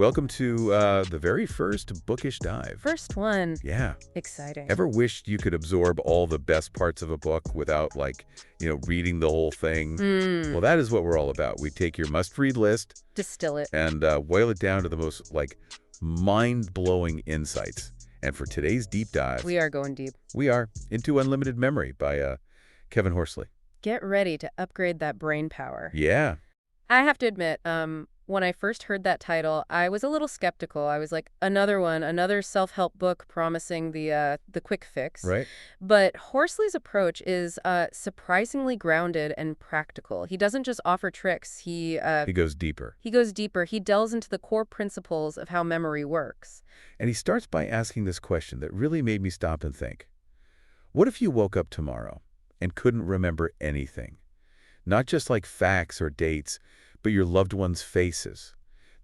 Welcome to the very first bookish dive. First one. Yeah. Exciting. Ever wished you could absorb all the best parts of a book without, like, reading the whole thing? Well, that is what we're all about. We take your must-read list Distill it. and boil it down to the most, like, mind-blowing insights. And for today's deep dive, We are going deep. we are Into Unlimited Memory by Kevin Horsley. Get ready to upgrade that brain power. Yeah. I have to admit, when I first heard that title, I was a little skeptical. I was like, another one, another self-help book promising the quick fix. Right? But Horsley's approach is surprisingly grounded and practical. He doesn't just offer tricks. He goes deeper. He goes deeper. He delves into the core principles of how memory works. And he starts by asking this question that really made me stop and think. What if you woke up tomorrow and couldn't remember anything? Not just like facts or dates, but your loved ones' faces,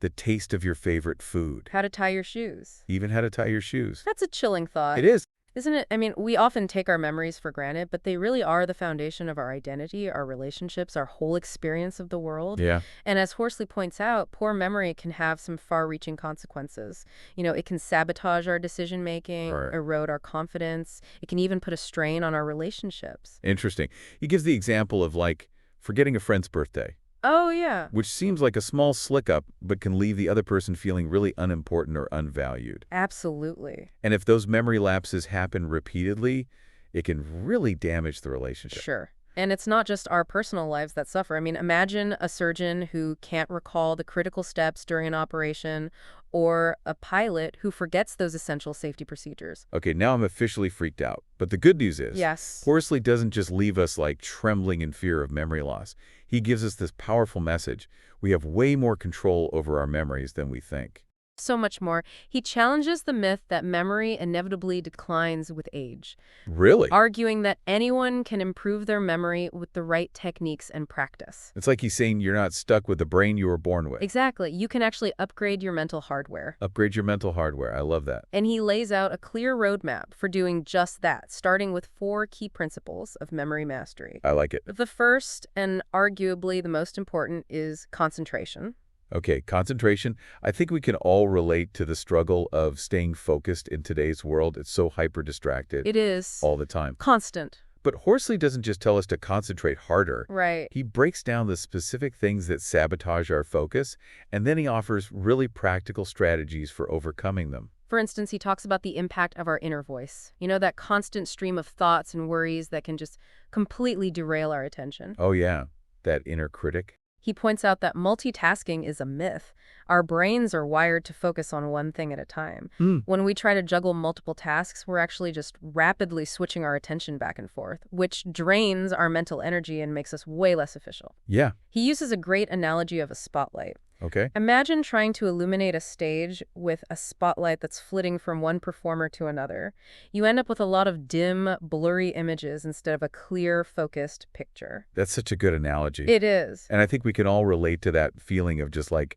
the taste of your favorite food, How to tie your shoes. even how to tie your shoes. That's a chilling thought. It is. Isn't it? I mean, we often take our memories for granted, but they really are the foundation of our identity, our relationships, our whole experience of the world. Yeah. And as Horsley points out, poor memory can have some far-reaching consequences. It can sabotage our decision-making, Right. erode our confidence. It can even put a strain on our relationships. Interesting. He gives the example of, like, forgetting a friend's birthday, Oh, yeah. which seems like a small slick-up, but can leave the other person feeling really unimportant or unvalued. Absolutely. And if those memory lapses happen repeatedly, it can really damage the relationship. Sure. And it's not just our personal lives that suffer. I mean, imagine a surgeon who can't recall the critical steps during an operation, or a pilot who forgets those essential safety procedures. Okay, now I'm officially freaked out. But the good news is, Yes. Horsley doesn't just leave us like trembling in fear of memory loss. He gives us this powerful message. We have way more control over our memories than we think. So much more. He challenges the myth that memory inevitably declines with age, Really? arguing that anyone can improve their memory with the right techniques and practice. It's like he's saying you're not stuck with the brain you were born with. Exactly. You can actually upgrade your mental hardware. Upgrade your mental hardware. I love that. And he lays out a clear roadmap for doing just that, starting with 4 key principles of memory mastery. I like it. The first, and arguably the most important, is concentration. Okay, concentration. I think we can all relate to the struggle of staying focused in today's world. It's so hyper-distracted It is all the time. constant. But Horsley doesn't just tell us to concentrate harder. Right. He breaks down the specific things that sabotage our focus, and then he offers really practical strategies for overcoming them. For instance, he talks about the impact of our inner voice. That constant stream of thoughts and worries that can just completely derail our attention. Oh yeah, that inner critic. He points out that multitasking is a myth. Our brains are wired to focus on one thing at a time. When we try to juggle multiple tasks, we're actually just rapidly switching our attention back and forth, which drains our mental energy and makes us way less efficient. Yeah, He uses a great analogy of a spotlight. okay. Imagine trying to illuminate a stage with a spotlight that's flitting from one performer to another. You end up with a lot of dim, blurry images instead of a clear, focused picture. That's such a good analogy. It is. And I think we can all relate to that feeling of just like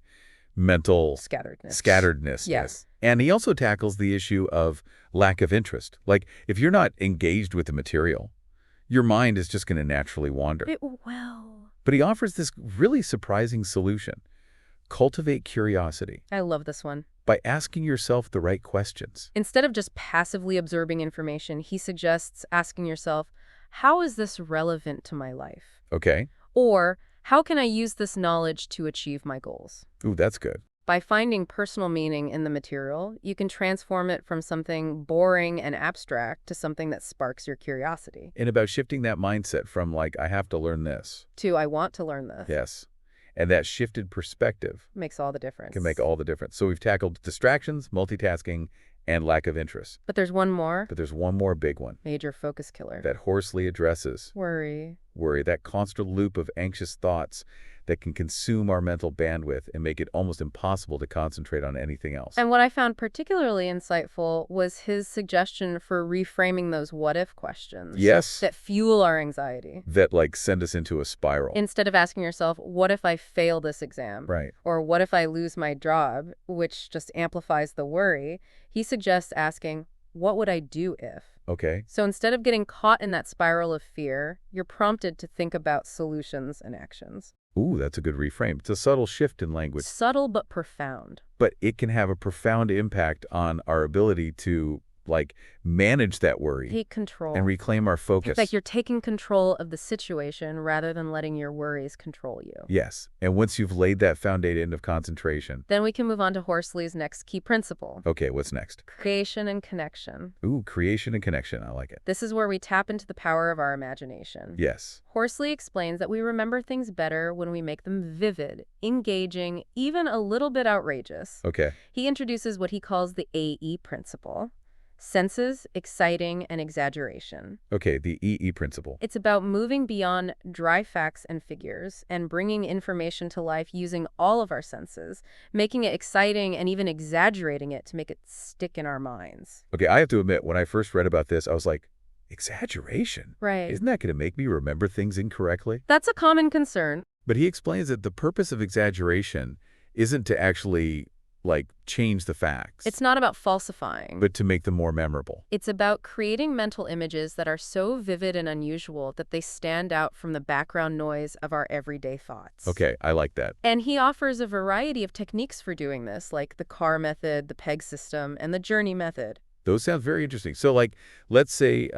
mental Scatteredness. scatteredness. Yes. And he also tackles the issue of lack of interest. Like, if you're not engaged with the material, your mind is just going to naturally wander. It will. But he offers this really surprising solution. Cultivate curiosity I love this one. by asking yourself the right questions. Instead of just passively absorbing information, he suggests asking yourself, how is this relevant to my life? Okay? Or, how can I use this knowledge to achieve my goals? Ooh, that's good. By finding personal meaning in the material, you can transform it from something boring and abstract to something that sparks your curiosity. And about shifting that mindset from like, I have to learn this. To, I want to learn this. Yes. And that shifted perspective Makes all the difference. can make all the difference. So we've tackled distractions, multitasking, and lack of interest. But there's one more. But there's one more big one Major focus killer. that Horsley addresses. Worry. Worry, that constant loop of anxious thoughts that can consume our mental bandwidth and make it almost impossible to concentrate on anything else. And what I found particularly insightful was his suggestion for reframing those what-if questions. Yes. That fuel our anxiety. That like send us into a spiral. Instead of asking yourself, what if I fail this exam? Right. Or what if I lose my job, which just amplifies the worry, he suggests asking, what would I do if? Okay. So instead of getting caught in that spiral of fear, you're prompted to think about solutions and actions. Ooh, that's a good reframe. It's a subtle shift in language, Subtle but profound. but it can have a profound impact on our ability to, like, manage that worry Take and control. reclaim our It's like focus. you're taking control of the situation rather than letting your worries control you. Yes, and once you've laid that foundation of concentration, Then we can move on to Horsley's next key principle, okay, what's next? creation and connection. Ooh, creation and connection. I like it. This is where we tap into the power of our imagination. Yes. Horsley explains that we remember things better when we make them vivid, engaging, even a little bit outrageous. Okay. He introduces what he calls the AE principle: senses, exciting, and exaggeration. Okay, the EE principle. It's about moving beyond dry facts and figures and bringing information to life using all of our senses, making it exciting and even exaggerating it to make it stick in our minds. Okay, I have to admit, when I first read about this, I was like, exaggeration? Right. Isn't that going to make me remember things incorrectly? That's a common concern. But he explains that the purpose of exaggeration isn't to actually, like, change the facts, It's not about falsifying. but to make them more memorable. It's about creating mental images that are so vivid and unusual that they stand out from the background noise of our everyday thoughts. Okay, I like that. And he offers a variety of techniques for doing this, like the CAR method, the PEG system, and the journey method. Those sound very interesting. So, like, let's say,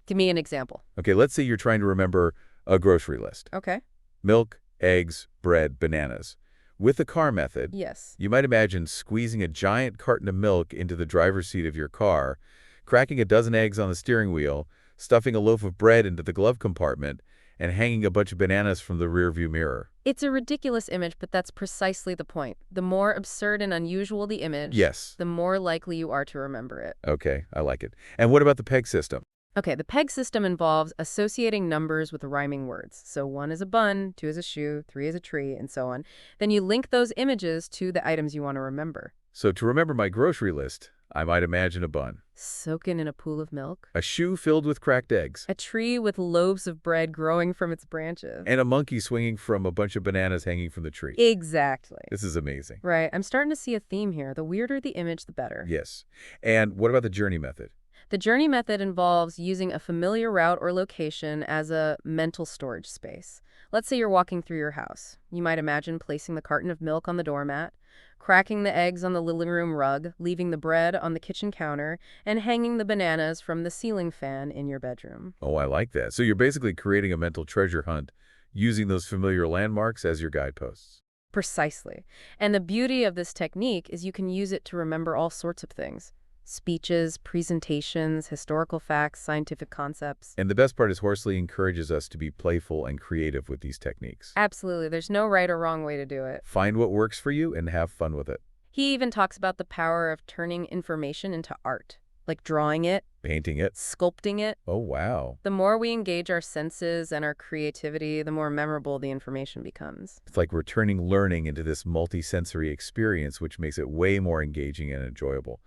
Give me an example. okay, let's say you're trying to remember a grocery list. Okay. Milk, eggs, bread, bananas. With the CAR method, Yes. you might imagine squeezing a giant carton of milk into the driver's seat of your car, cracking a dozen eggs on the steering wheel, stuffing a loaf of bread into the glove compartment, and hanging a bunch of bananas from the rearview mirror. It's a ridiculous image, but that's precisely the point. The more absurd and unusual the image, Yes. the more likely you are to remember it. Okay, I like it. And what about the PEG system? Okay, the PEG system involves associating numbers with rhyming words. So 1 is a bun, 2 is a shoe, 3 is a tree, and so on. Then you link those images to the items you want to remember. So to remember my grocery list, I might imagine a bun, Soaking in a pool of milk. a shoe filled with cracked eggs, A tree with loaves of bread growing from its branches. and a monkey swinging from a bunch of bananas hanging from the tree. Exactly. This is amazing. Right. I'm starting to see a theme here. The weirder the image, the better. Yes. And what about the journey method? The journey method involves using a familiar route or location as a mental storage space. Let's say you're walking through your house. You might imagine placing the carton of milk on the doormat, cracking the eggs on the living room rug, leaving the bread on the kitchen counter, and hanging the bananas from the ceiling fan in your bedroom. Oh, I like that. So you're basically creating a mental treasure hunt using those familiar landmarks as your guideposts. Precisely. And the beauty of this technique is you can use it to remember all sorts of things: speeches, presentations, historical facts, scientific concepts. And the best part is Horsley encourages us to be playful and creative with these techniques. Absolutely. There's no right or wrong way to do it. Find what works for you and have fun with it. He even talks about the power of turning information into art, like drawing it, Painting it. sculpting it. Oh, wow. The more we engage our senses and our creativity, the more memorable the information becomes. It's like we're turning learning into this multi-sensory experience, which makes it way more engaging and enjoyable.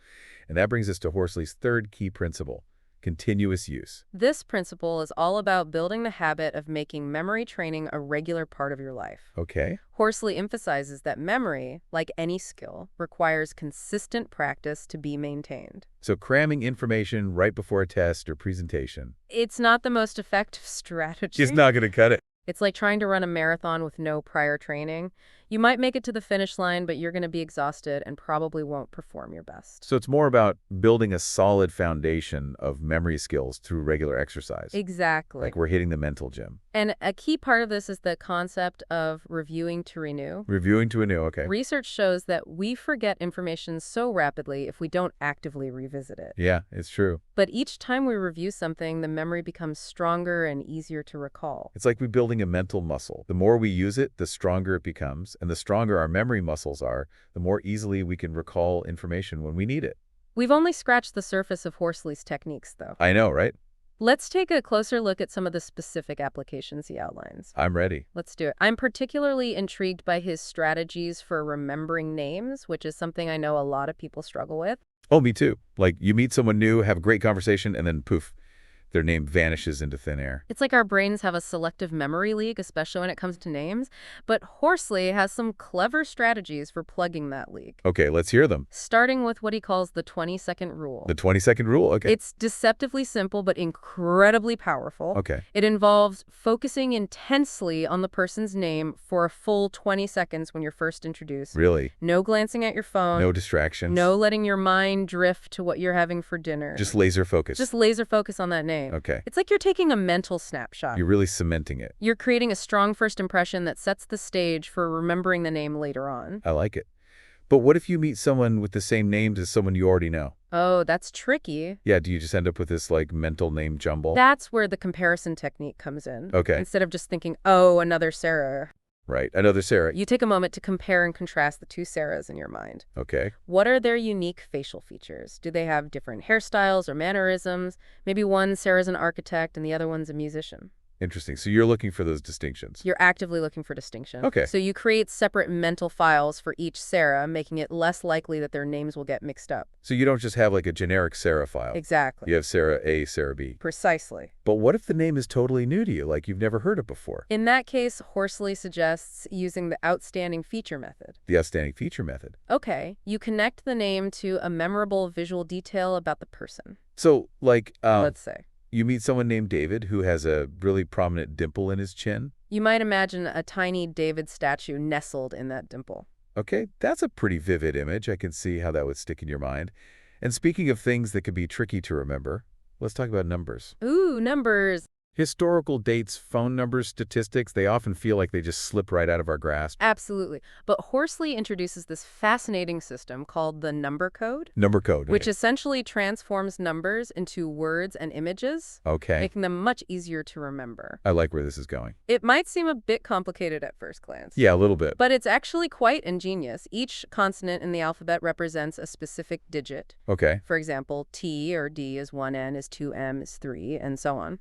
And that brings us to Horsley's third key principle, continuous use. This principle is all about building the habit of making memory training a regular part of your life. Okay. Horsley emphasizes that memory, like any skill, requires consistent practice to be maintained. So cramming information right before a test or presentation It's not the most effective strategy. is not going to cut it. It's like trying to run a marathon with no prior training. You might make it to the finish line, but you're going to be exhausted and probably won't perform your best. So it's more about building a solid foundation of memory skills through regular exercise. Exactly. Like we're hitting the mental gym. And a key part of this is the concept of reviewing to renew. Reviewing to anew, okay. Research shows that we forget information so rapidly if we don't actively revisit it. Yeah, it's true. But each time we review something, the memory becomes stronger and easier to recall. It's like we're building a mental muscle. The more we use it, the stronger it becomes. And the stronger our memory muscles are, the more easily we can recall information when we need it. We've only scratched the surface of Horsley's techniques, though. I know, right? Let's take a closer look at some of the specific applications he outlines. I'm ready. Let's do it. I'm particularly intrigued by his strategies for remembering names, which is something I know a lot of people struggle with. Oh, me too. Like you meet someone new, have a great conversation, and then poof, Their name vanishes into thin air. It's like our brains have a selective memory leak, especially when it comes to names, but Horsley has some clever strategies for plugging that leak. Okay, let's hear them. Starting with what he calls the 20-second rule. The 20-second rule? Okay. It's deceptively simple but incredibly powerful. Okay. It involves focusing intensely on the person's name for a full 20 seconds when you're first introduced. Really? No glancing at your phone. No distractions? No letting your mind drift to what you're having for dinner. Just laser focus? Just laser focus on that name. Okay. It's like you're taking a mental snapshot. You're really cementing it. You're creating a strong first impression that sets the stage for remembering the name later on. I like it. But what if you meet someone with the same names as someone you already know? Oh, that's tricky. Yeah, do you just end up with this, like, mental name jumble? That's where the comparison technique comes in. Okay. Instead of just thinking, oh, another Sarah. Right. Another Sarah. You take a moment to compare and contrast the two Sarahs in your mind. Okay. What are their unique facial features? Do they have different hairstyles or mannerisms? Maybe one Sarah's an architect and the other one's a musician. Interesting. So you're looking for those distinctions. You're actively looking for distinction. Okay. So you create separate mental files for each Sarah, making it less likely that their names will get mixed up. So you don't just have like a generic Sarah file. Exactly. You have Sarah A, Sarah B. Precisely. But what if the name is totally new to you, like you've never heard it before? In that case, Horsley suggests using the outstanding feature method. The outstanding feature method. Okay, you connect the name to a memorable visual detail about the person. So, like, Let's say. you meet someone named David who has a really prominent dimple in his chin. You might imagine a tiny David statue nestled in that dimple. Okay, that's a pretty vivid image. I can see how that would stick in your mind. And speaking of things that could be tricky to remember, let's talk about numbers. Ooh, numbers. Historical dates, phone numbers, statistics, they often feel like they just slip right out of our grasp. Absolutely. But Horsley introduces this fascinating system called the number code. Number code. Which right? essentially transforms numbers into words and images, Okay. making them much easier to remember. I like where this is going. It might seem a bit complicated at first glance. Yeah, a little bit. But it's actually quite ingenious. Each consonant in the alphabet represents a specific digit. Okay. For example, T or D is 1N, is 2M, is 3, and so on.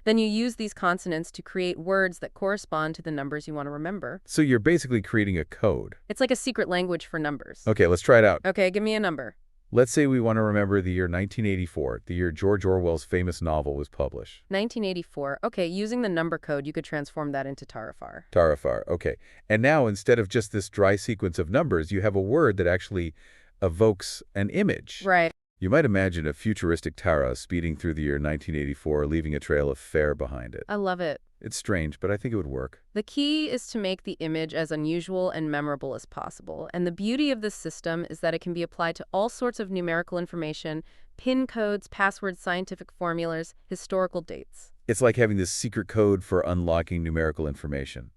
Then you use these consonants to create words that correspond to the numbers you want to remember. So you're basically creating a code. It's like a secret language for numbers. Okay, let's try it out. Okay, give me a number. Let's say we want to remember the year 1984, the year George Orwell's famous novel was published. 1984. Okay, using the number code, you could transform that into Tarifar. Tarifar, okay. And now, instead of just this dry sequence of numbers, you have a word that actually evokes an image. Right. You might imagine a futuristic Tara speeding through the year 1984, leaving a trail of fare behind it. I love it. It's strange, but I think it would work. The key is to make the image as unusual and memorable as possible. And the beauty of this system is that it can be applied to all sorts of numerical information, PIN codes, passwords, scientific formulas, historical dates. It's like having this secret code for unlocking numerical information.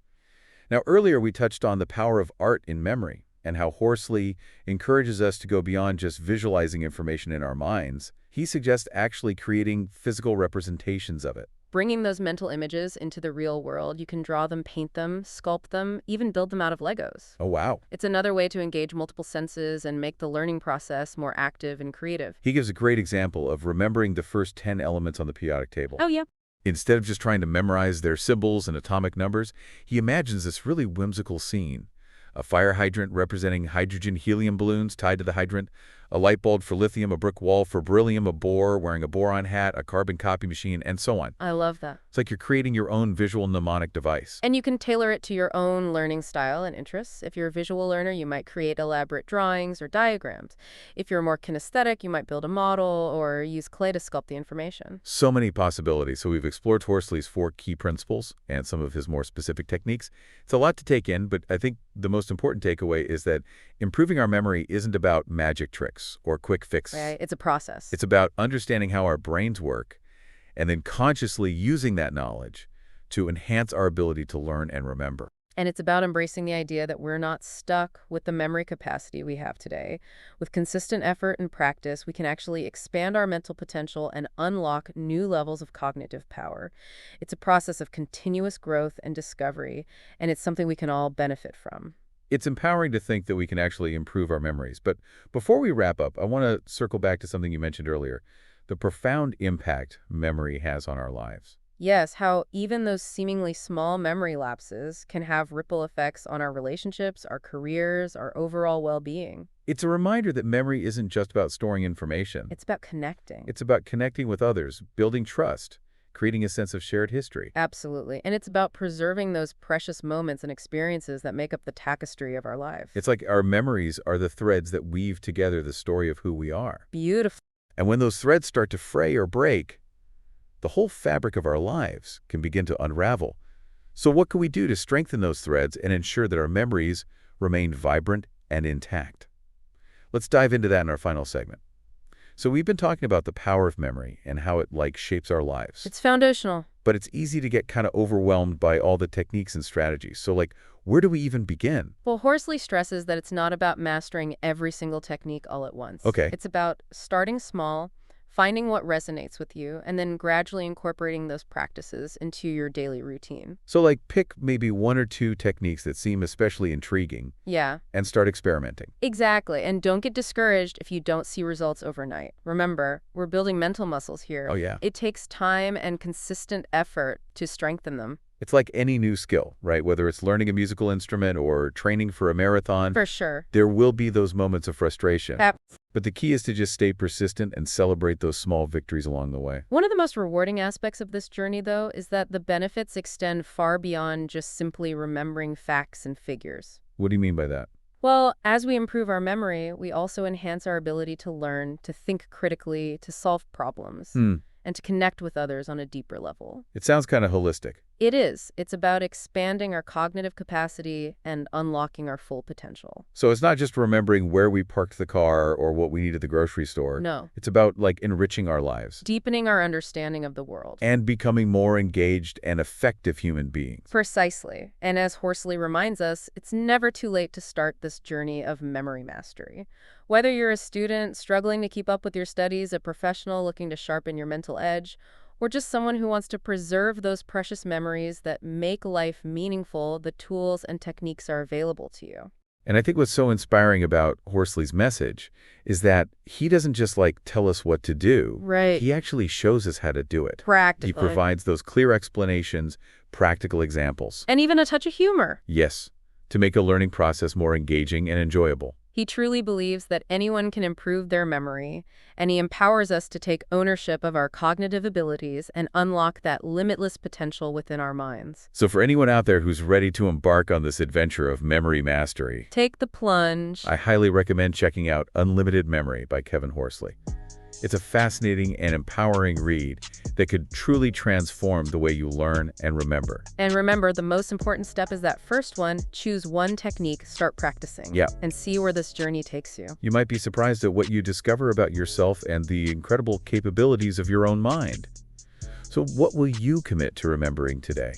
Now, earlier we touched on the power of art in memory and how Horsley encourages us to go beyond just visualizing information in our minds. He suggests actually creating physical representations of it. Bringing those mental images into the real world, you can draw them, paint them, sculpt them, even build them out of Legos. Oh, wow. It's another way to engage multiple senses and make the learning process more active and creative. He gives a great example of remembering the first 10 elements on the periodic table. Oh, yeah. Instead of just trying to memorize their symbols and atomic numbers, he imagines this really whimsical scene. A fire hydrant representing hydrogen-helium balloons tied to the hydrant, a light bulb for lithium, a brick wall for beryllium, a boar wearing a boron hat, a carbon copy machine, and so on. I love that. It's like you're creating your own visual mnemonic device. And you can tailor it to your own learning style and interests. If you're a visual learner, you might create elaborate drawings or diagrams. If you're more kinesthetic, you might build a model or use clay to sculpt the information. So many possibilities. So we've explored Horsley's 4 key principles and some of his more specific techniques. It's a lot to take in, but I think the most important takeaway is that improving our memory isn't about magic tricks or quick fixes. Right? It's a process. It's about understanding how our brains work and then consciously using that knowledge to enhance our ability to learn and remember. And it's about embracing the idea that we're not stuck with the memory capacity we have today. With consistent effort and practice, we can actually expand our mental potential and unlock new levels of cognitive power. It's a process of continuous growth and discovery, and it's something we can all benefit from. It's empowering to think that we can actually improve our memories. But before we wrap up, I want to circle back to something you mentioned earlier, the profound impact memory has on our lives. Yes, how even those seemingly small memory lapses can have ripple effects on our relationships, our careers, our overall well-being. It's a reminder that memory isn't just about storing information. It's about connecting. It's about connecting with others, building trust, creating a sense of shared history. Absolutely. And it's about preserving those precious moments and experiences that make up the tapestry of our life. It's like our memories are the threads that weave together the story of who we are. Beautiful. And when those threads start to fray or break, the whole fabric of our lives can begin to unravel. So what can we do to strengthen those threads and ensure that our memories remain vibrant and intact? Let's dive into that in our final segment. So we've been talking about the power of memory and how it shapes our lives. It's foundational. But it's easy to get kind of overwhelmed by all the techniques and strategies. So where do we even begin? Well, Horsley stresses that it's not about mastering every single technique all at once. Okay. It's about starting small, finding what resonates with you, and then gradually incorporating those practices into your daily routine. So pick maybe one or two techniques that seem especially intriguing. Yeah. And start experimenting. Exactly. And don't get discouraged if you don't see results overnight. Remember, we're building mental muscles here. Oh, yeah. It takes time and consistent effort to strengthen them. It's like any new skill, right? Whether it's learning a musical instrument or training for a marathon. For sure. There will be those moments of frustration. Yep. But the key is to just stay persistent and celebrate those small victories along the way. One of the most rewarding aspects of this journey, though, is that the benefits extend far beyond just simply remembering facts and figures. What do you mean by that? Well, as we improve our memory, we also enhance our ability to learn, to think critically, to solve problems, and to connect with others on a deeper level. It sounds kind of holistic. It is. It's about expanding our cognitive capacity and unlocking our full potential. So it's not just remembering where we parked the car or what we need at the grocery store. No. It's about enriching our lives. Deepening our understanding of the world. And becoming more engaged and effective human beings. Precisely. And as Horsley reminds us, it's never too late to start this journey of memory mastery. Whether you're a student struggling to keep up with your studies, a professional looking to sharpen your mental edge, or just someone who wants to preserve those precious memories that make life meaningful, the tools and techniques are available to you. And I think what's so inspiring about Horsley's message is that he doesn't just tell us what to do. Right. He actually shows us how to do it. Practically. He provides those clear explanations, practical examples. And even a touch of humor. Yes, to make a learning process more engaging and enjoyable. He truly believes that anyone can improve their memory, and he empowers us to take ownership of our cognitive abilities and unlock that limitless potential within our minds. So for anyone out there who's ready to embark on this adventure of memory mastery, take the plunge. I highly recommend checking out Unlimited Memory by Kevin Horsley. It's a fascinating and empowering read that could truly transform the way you learn and remember. And remember, the most important step is that first one: choose one technique, start practicing, and see where this journey takes you. You might be surprised at what you discover about yourself and the incredible capabilities of your own mind. So what will you commit to remembering today?